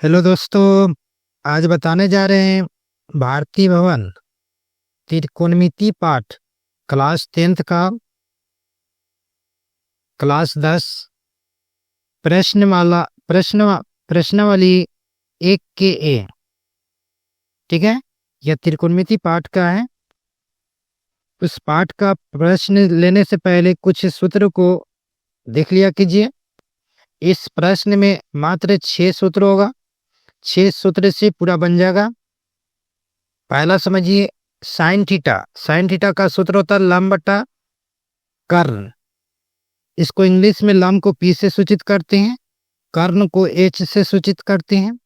Hello दोस्तों। आज बताने जा रहे हैं भारतीय भवन त्रिकोणमिति पाठ क्लास 10th का क्लास 10 प्रश्नमाला प्रश्नावली 1 के ए। ठीक है, यह त्रिकोणमिति पाठ का है। उस पाठ का प्रश्न लेने से पहले कुछ सूत्र को देख लिया कीजिए। इस प्रश्न में मात्र 6 सूत्र होगा। 6 सूत्र से पूरा बन जाएगा। पहला समझिए, साइन थीटा। साइन थीटा का सूत्र होता है लंब बटा कर्ण। इसको इंग्लिश में लंब को पी से सूचित करते हैं, कर्ण को एच से सूचित करते हैं।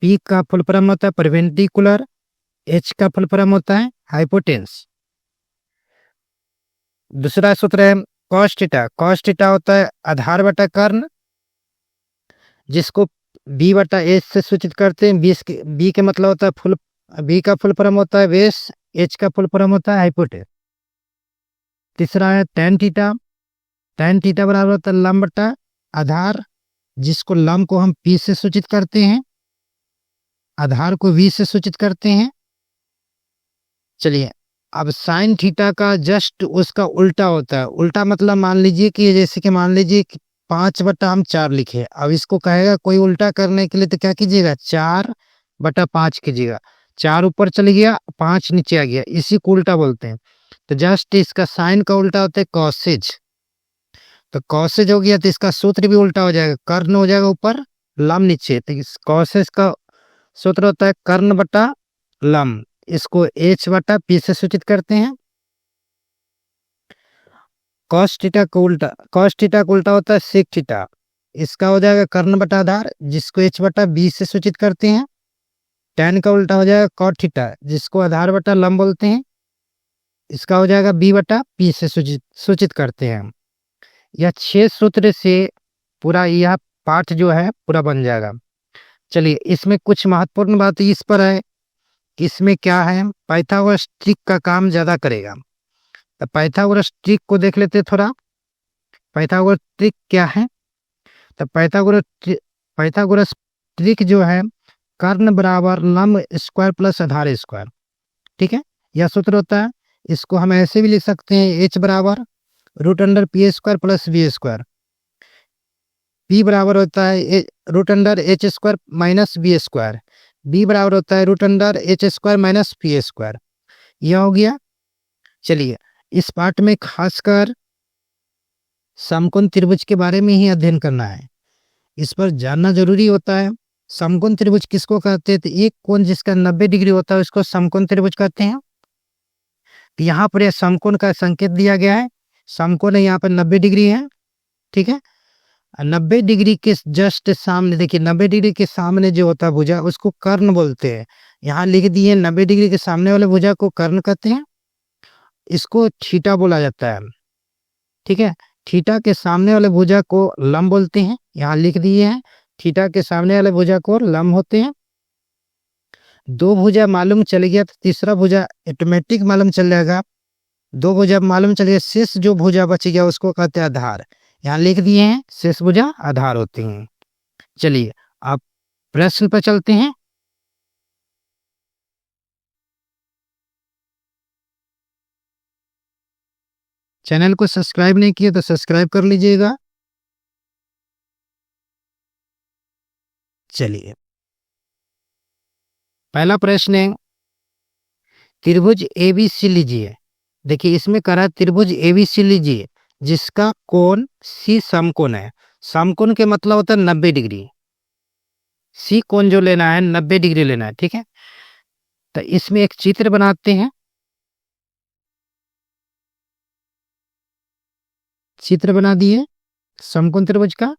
पी का फुल फॉर्म होता है परपेंडिकुलर, एच का फुल फॉर्म होता है हाइपोटेन्स। दूसरा सूत्र है कॉस थीटा। कॉस थीटा होता है आधार बटा कर्ण, जिसको बी बटा एच से सूचित करते हैं। बी के मतलब होता है बी का फुल फॉर्म होता है बेस, एच का फुल फॉर्म होता है हाइपोटेन्स। तीसरा है tan थीटा। tan थीटा बराबर होता है लंब बटा आधार, जिसको लंब को हम पी से सूचित करते हैं, आधार को वी से सूचित करते हैं। चलिए, अब साइन थीटा का जस्ट उसका उल्टा होता है। उल्टा मतलब मान लीजिए कि जैसे कि मान लीजिए कि 5/4 लिखे। अब इसको कहेगा कोई उल्टा करने के लिए तो क्या कीजिएगा, 4/5 कीजिएगा। 4 ऊपर चले गया, 5 नीचे आ गया, इसी को उल्टा बोलते हैं। तो जस्ट इसका साइन का उल्टा होता है कॉसेज। तो कॉसेज हो गया तो इसका सूत्र भी उल्टा हो जाएगा, कर्ण हो जाएगा ऊपर, लंब नीचे। तो इस कॉसेज का सूत्र होता है कर्ण बटा लंब, इसको एच बटा पी से सूचित करते हैं। कॉस थीटा का उल्टा होता है सेक थीटा। इसका हो जाएगा कर्ण बटा आधार, जिसको एच बटा बी से सूचित करते हैं। tan का उल्टा हो जाएगा कॉट थीटा, जिसको आधार बटा लंब बोलते हैं। इसका हो जाएगा बी बटा पी से सूचित करते हैं। यह 6 सूत्र से पूरा यह पाठ जो है पूरा बन जाएगा। चलिए, इसमें कुछ महत्वपूर्ण बात इस पर है कि इसमें क्या है, पाइथागोरस ट्रिक का काम ज्यादा करेगा। तो पाइथागोरस ट्रिक को देख लेते हैं थोड़ा। पाइथागोरस ट्रिक क्या है? तो पाइथागोरस ट्रिक जो है, कर्ण बराबर लंब स्क्वायर प्लस आधार स्क्वायर। ठीक है, यह सूत्र होता है। इसको हम ऐसे भी लिख सकते हैं, एच बराबर √π² प्लस b²। p बराबर होता है √h² माइनस b²। b बराबर होता है √h² माइनस p²। यह हो गया। चलिए, इस पाठ में खासकर समकोण त्रिभुज के बारे में ही अध्ययन करना है। इस पर जानना जरूरी होता है। समकोण त्रिभुज किसको कहते हैं? तो एक कोण जिसका 90 डिग्री होता है उसको समकोण त्रिभुज कहते हैं। यहाँ पर यह समकोण का संकेत दिया गया है। समकोण यहाँ पर 90 डिग्री है। ठीक है, 90 डिग्री के जस्ट सामने देखिए, 90 डिग्री के सामने जो होता है भुजा, उसको कर्ण बोलते हैं। यहाँ लिख दिए 90 डिग्री के सामने वाले भुजा को कर्ण कहते हैं। इसको थीटा बोला जाता है। ठीक है, थीटा के सामने वाले भुजा को लंब बोलते हैं। यहाँ लिख दिए हैं, थीटा के सामने वाले भुजा को लंब होते हैं। 2 भुजा मालूम चल गया तो तीसरा भुजा ऑटोमेटिक मालूम चल जाएगा। 2 भुजा मालूम चल गया, शेष जो भुजा बच गया उसको कहते हैं आधार। यहाँ लिख दिए हैं, शेष भुजा आधार होते हैं। चलिए, अब प्रश्न पर चलते हैं। चैनल को सब्सक्राइब नहीं किया तो सब्सक्राइब कर लीजिएगा। चलिए, पहला प्रश्न है, त्रिभुज एबीसी लीजिए। देखिए, इसमें करा त्रिभुज एबीसी लीजिए जिसका कोण सी समकोण है। समकोण के मतलब होता है 90 डिग्री। सी कोण जो लेना है 90 डिग्री लेना है। ठीक है, तो इसमें एक चित्र बनाते हैं। चित्र बना दिए समकोण त्रिभुज का।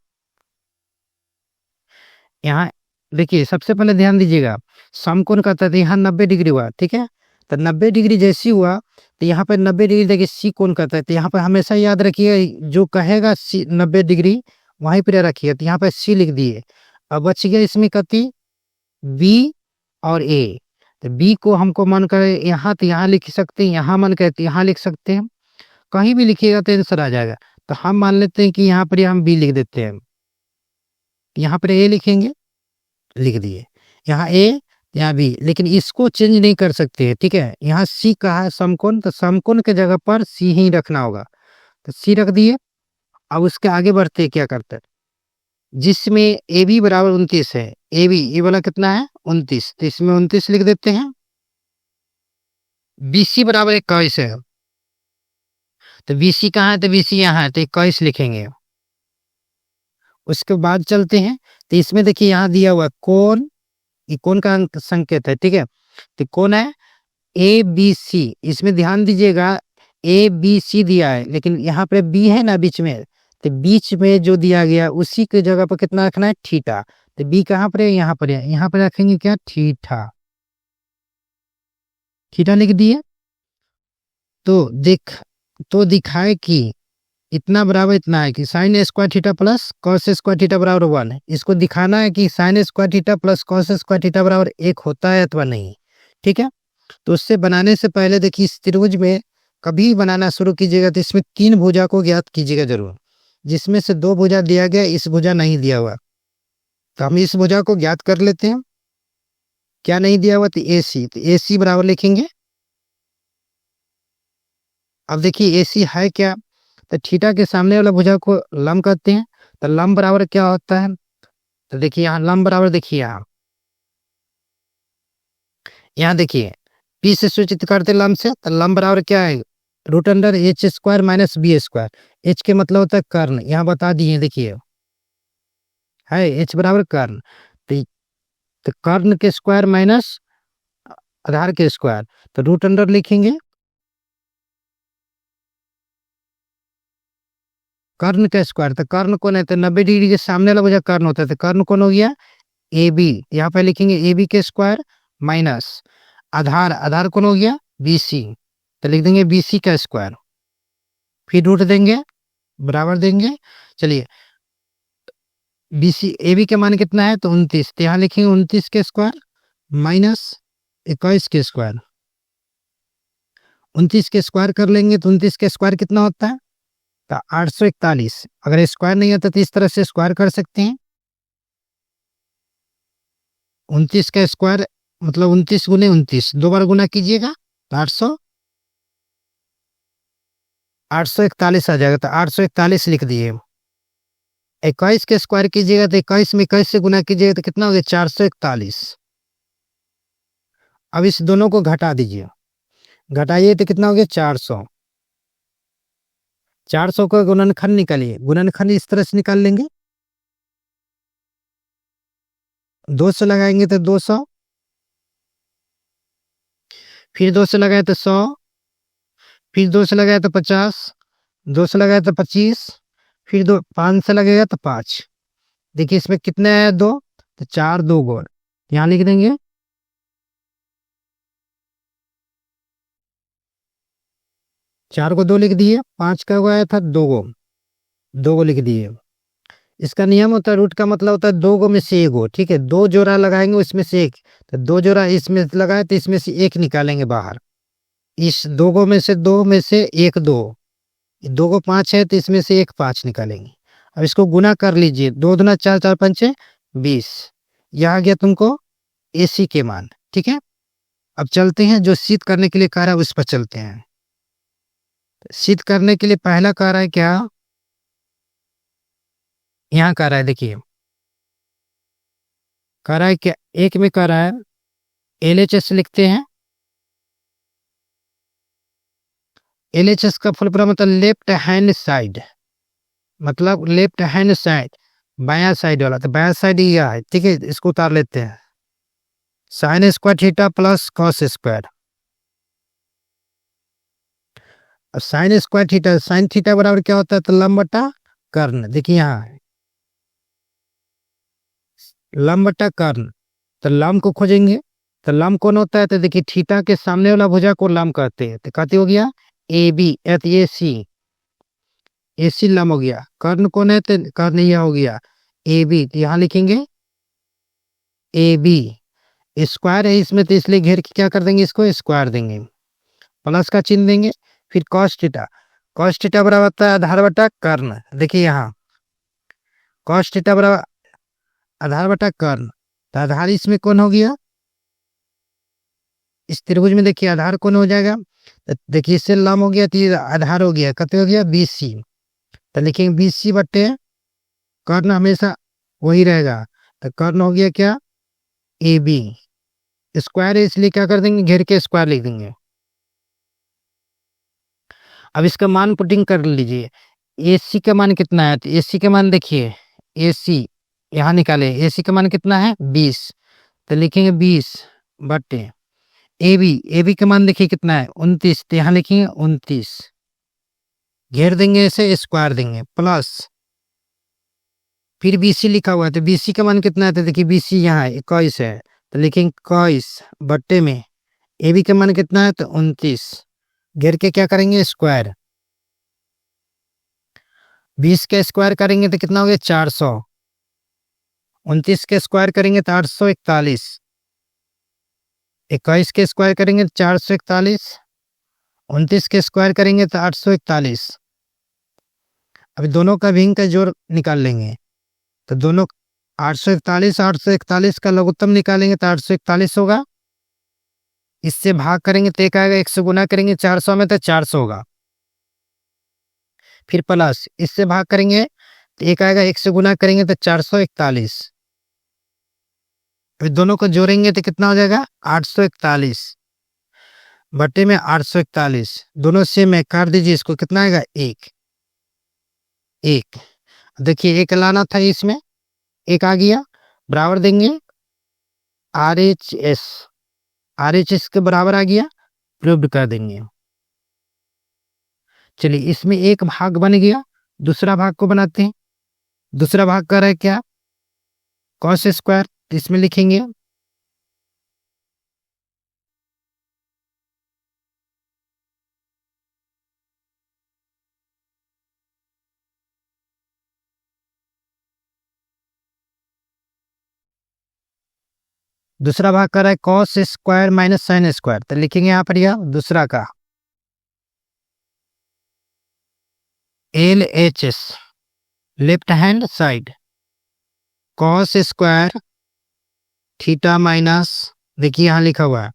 यहाँ देखिए, सबसे पहले ध्यान दीजिएगा, समकोण का था यहाँ 90 डिग्री हुआ। ठीक है, तो 90 डिग्री जैसी हुआ तो यहाँ पर 90 डिग्री देखिए सी कोण कहता है। तो यहाँ पर हमेशा याद रखिए, जो कहेगा सी 90 डिग्री वहीं पर रखिए। तो यहाँ पर सी लिख दिए। अब बच गया इसमें कति बी और ए। तो बी को हमको मन करे यहाँ तो यहाँ लिख सकते हैं, यहाँ मन करे तो यहाँ लिख सकते हैं। कहीं भी लिखिएगा तो आंसर आ जाएगा। तो हम मान लेते हैं कि यहाँ पर हम बी लिख देते हैं, यहाँ पर ए लिखेंगे। लिख दिए, यहाँ ए यहाँ बी, लेकिन इसको चेंज नहीं कर सकते हैं, ठीक है। यहाँ सी कहा है समकोण, तो समकोण के जगह पर सी ही रखना होगा, तो सी रख दिए। अब उसके आगे बढ़ते हैं, क्या करते हैं, जिसमें ए बी बराबर 29 है, ए बी ये वाला कितना है 29, तो इसमें 29 लिख देते हैं। बी सी बराबर 21 है, तो बी सी कहाँ है, तो बी सी यहाँ है, तो 21 लिखेंगे। उसके बाद चलते हैं, तो इसमें देखिए यहाँ दिया हुआ कोण, ये कोण का संकेत है, ठीक है। तो कोण है ए बी सी, इसमें ध्यान दीजिएगा ए बी सी दिया है, लेकिन यहाँ पे बी है ना बीच में, तो बीच में जो दिया गया उसी की जगह पर कितना रखना है, थीटा। तो बी कहाँ पर है, यहाँ पर है, यहाँ पर रखेंगे क्या, थीटा। थीटा लिख दिए। तो तो दिखाए कि इतना बराबर इतना है कि sign square theta plus cos square theta बराबर 1 है। इसको दिखाना है कि sign square theta plus cos square theta बराबर 1 होता है अथवा नहीं, ठीक है। तो उससे बनाने से पहले देखिए, इस त्रिभुज में कभी बनाना शुरू कीजिएगा तो इसमें 3 भुजा को ज्ञात कीजिएगा जरूर, जिसमें से 2 भुजा दिया गया, इस भुजा नहीं दिया हुआ। तो हम इस भुजा को ज्ञात कर लेते हैं, क्या नहीं दिया हुआ, तो ए सी, तो ए सी बराबर लिखेंगे। अब देखिए ए सी है क्या, तो थीटा के सामने वाला भुजा को लंब कहते हैं। तो लंब बराबर क्या होता है, तो देखिए यहाँ लंब बराबर, देखिए यहाँ देखिए पी से सूचित करते लंब से, तो लंब बराबर क्या है, root under H square minus B square. H के मतलब होता है कर्ण, यहाँ बता दिए, देखिए है एच बराबर कर्ण। तो कर्ण के स्क्वायर माइनस आधार के स्क्वायर, तो रूट अंडर लिखेंगे कर्ण का स्क्वायर। तो कर्ण कौन है, तो 90 डिग्री के सामने वाला भुजा कर्ण होता है, तो कर्ण कौन हो गया, ए बी। यहाँ पे लिखेंगे ए बी के स्क्वायर माइनस आधार, आधार कौन हो गया, बी सी, तो लिख देंगे बी सी का स्क्वायर, फिर रूट देंगे, बराबर देंगे। चलिए बी सी ए बी का मान कितना है, तो 29, तो यहाँ लिखेंगे 29 के स्क्वायर माइनस 21 के स्क्वायर। 29 के स्क्वायर कर लेंगे तो 29 के स्क्वायर कितना होता है, तो 841। अगर स्क्वायर नहीं होता तो इस तरह से स्क्वायर कर सकते हैं। 29 का स्क्वायर मतलब 29 गुने 29, 2 बार गुना कीजिएगा तो 841 आ जाएगा, तो 841 लिख दिए। 21 के स्क्वायर कीजिएगा तो 21 में 21 से गुना कीजिएगा तो कितना हो गया, 441। अब इस दोनों को घटा दीजिए, घटाइए तो कितना हो गया, 400। 400 का गुणनखंड निकालिए, गुणनखंड इस तरह से निकाल लेंगे, 2 से लगाएंगे तो 200, फिर 2 से लगाए तो 100, फिर 2 से लगाए तो 50, 2 से लगाए तो 25, फिर 5 से लगेगा तो 5। देखिए इसमें कितने है, 2, तो 4 2 गोल यहाँ लिख देंगे। 4 को 2 लिख दिए, 5 का आया था 2 गो लिख दिए। इसका नियम होता है, रूट का मतलब होता है 2 गो में से 1 गो, ठीक है। 2 जोड़ा लगाएंगे उसमें से 1, तो 2 जोड़ा इसमें लगाए तो इसमें से 1 निकालेंगे बाहर। इस 2 गो में से 2 में से 1 2, 2 गो 5 है तो इसमें से 1 5 निकालेंगे। अब इसको गुना कर लीजिए, 2 दूना 4, 4 पंचे 20, यह आ गया तुमको एसी के मान, ठीक है। अब चलते हैं, जो सिद्ध करने के लिए कह रहा है उस पर चलते हैं। सिद्ध करने के लिए पहला कह रहा है क्या, यहाँ कह रहा है, देखिए कह रहा है क्या, एक में कह रहा है एलएचएस लिखते हैं। एलएचएस का फुल फॉर्म मतलब लेफ्ट हैंड साइड, मतलब लेफ्ट हैंड साइड, बायां साइड वाला, तो बायां साइड ही है, ठीक है। इसको उतार लेते हैं, sine square theta plus cos square. अब sine square theta, sine theta बराबर क्या होता है, तो लंब बटा कर्ण। देखिए यहाँ है लंब बटा कर्ण, तो लंब को खोजेंगे, तो लंब कौन होता है, तो देखिए थीटा के सामने वाला भुजा को लंब कहते हैं, तो कहते हो गया ए बी, ए सी, ए सी लंब हो गया। कर्ण कौन है, तो कर्ण यह हो गया ए बी, तो यहाँ लिखेंगे ए बी। स्क्वायर है इसमें तो इसलिए घेर के क्या कर देंगे, इसको स्क्वायर देंगे, प्लस का चिन्ह देंगे, फिर कॉस थीटा। कॉस थीटा बराबर होता है आधार बटा कर्ण। देखिए यहाँ कॉस थीटा बराबर आधार बटा कर्ण, तो आधार इसमें कौन हो गया, इस त्रिभुज में देखिए आधार कौन हो जाएगा, तो देखिए इससे लंब हो गया तो ये आधार हो गया, कितने हो गया BC। तो लिखेंगे BC बटे कर्ण हमेशा वही रहेगा, तो कर्ण हो गया क्या AB। स्क्वायर है इसलिए क्या कर देंगे, घेर के स्क्वायर लिख देंगे। अब इसका मान पुटिंग कर लीजिए, AC का मान कितना है, तो AC का मान देखिए, AC यहाँ निकाले, AC का मान कितना है 20, तो लिखेंगे 20 बटे AB का मान देखिए कितना है 29, तो यहाँ लिखेंगे 29, घेर देंगे ऐसे स्क्वायर देंगे प्लस, फिर BC लिखा हुआ है तो BC का मान कितना है, तो देखिए BC यहाँ 21 है, तो लिखेंगे 21 बट्टे में AB का मान कितना है, तो 29, घेर के क्या करेंगे स्क्वायर, 20 का स्क्वायर करेंगे तो कितना हो गया 400, 29 के स्क्वायर करेंगे तो 841, 21 के स्क्वायर करेंगे तो 441, 29 के स्क्वायर करेंगे तो 841। अभी दोनों का भिन्न का जोड़ निकाल लेंगे, तो दोनों 841 का लघुत्तम निकालेंगे तो 841 होगा, इससे भाग करेंगे तो एक आएगा, 1 से गुना करेंगे 400 में तो 400 होगा, फिर प्लस इससे भाग करेंगे तो एक आएगा, 1 से गुना करेंगे तो 441, अभी दोनों को जोड़ेंगे तो कितना हो जाएगा 841 बटे में 841, दोनों से में काट दीजिए, इसको कितना आएगा 1 1, देखिए एक लाना था इसमें, एक आ गया, बराबर देंगे RHS के बराबर आ गया, प्रूव्ड कर देंगे। चलिए इसमें एक भाग बन गया, दूसरा भाग को बनाते हैं। दूसरा भाग कर रहा है क्या cos स्क्वायर, तो इसमें लिखेंगे दूसरा भाग कर रहा है cos square minus sin square, तो लिखेंगे यहाँ पर यह दूसरा का LHS left hand side cos square theta minus, देखिए यहाँ लिखा हुआ है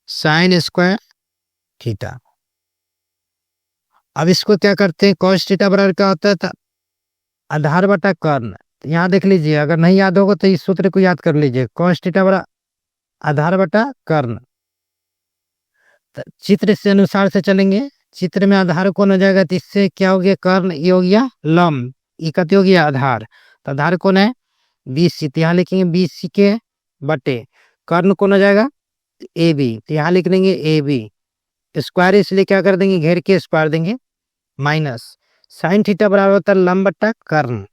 sin स्क्वायर थीटा। अब इसको क्या करते हैं, cos थीटा बराबर क्या होता है, तो आधार बटा कर्ण, तो यहाँ देख लीजिए, अगर नहीं याद होगा तो इस सूत्र को याद कर लीजिए, cos थीटा बराबर आधार बटा कर्ण। तो चित्र से अनुसार से चलेंगे, चित्र में आधार कौन हो जाएगा, तो इससे क्या हो गया कर्ण, ये हो गया लंब, ये कति हो गया आधार, तो आधार कौन है BC, तो यहाँ लिखेंगे BC के बटे कर्ण कौन हो जाएगा AB, तो यहाँ लिख देंगे AB, स्क्वायर इसलिए क्या कर देंगे घेर के स्क्वायर देंगे, माइनस साइन थीटा बराबर होता है लंब बटा कर्ण,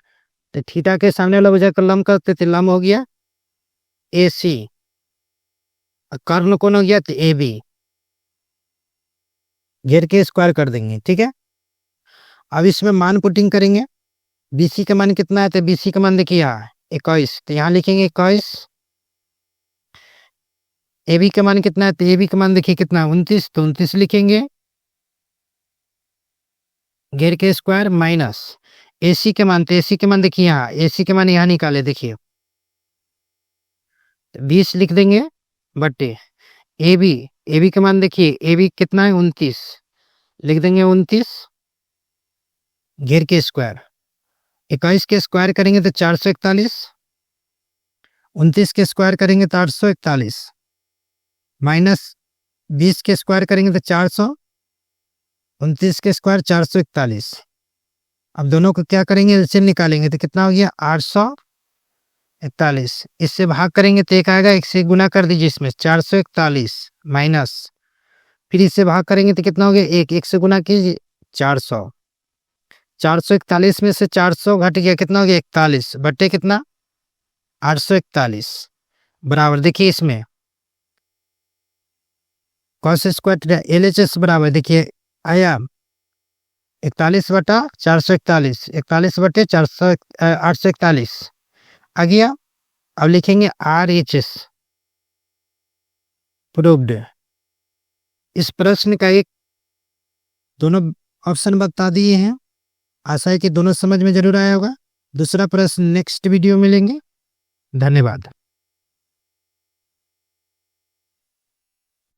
तो थीटा के सामने वाला वजह को लंब करते थे, लंब हो गया AC, कर्ण कौन हो गया तो AB, घेर के स्क्वायर कर देंगे, ठीक है। अब इसमें मान पुटिंग करेंगे, BC का मान कितना है, तो BC का मान देखिए यहाँ 21, तो यहाँ लिखेंगे 21, AB का मान कितना है, तो AB का मान देखिए कितना है 29, तो 29 लिखेंगे, घेर के स्क्वायर माइनस AC के मान, तो AC के मान देखिए यहाँ, AC के मान यहाँ निकाले देखिए 20 लिख देंगे बटे AB का मान देखिए AB कितना है 29, लिख देंगे 29, घेर के स्क्वायर 21 के स्क्वायर करेंगे तो 441, 29 के स्क्वायर करेंगे तो 841, माइनस 20 के स्क्वायर करेंगे तो 400, 29 के स्क्वायर 441। अब दोनों को क्या करेंगे एलसीएम निकालेंगे तो कितना हो गया 841, इससे भाग करेंगे तो एक आएगा, एक से गुना कर दीजिए इसमें 441 माइनस, फिर इससे भाग करेंगे तो कितना हो गया एक से गुना कीजिए 400, 441 में से 400 घट गया, कितना हो गया 41 बटे कितना 841, बराबर देखिए इसमें cos स्क्वायर LHS बराबर देखिए आया 41 बटा 441, 41 बटे 841 आ गया। अब लिखेंगे RHS प्रूव्ड। इस प्रश्न का एक दोनों ऑप्शन बता दिए हैं, आशा है कि दोनों समझ में जरूर आया होगा। दूसरा प्रश्न नेक्स्ट वीडियो में मिलेंगे। धन्यवाद।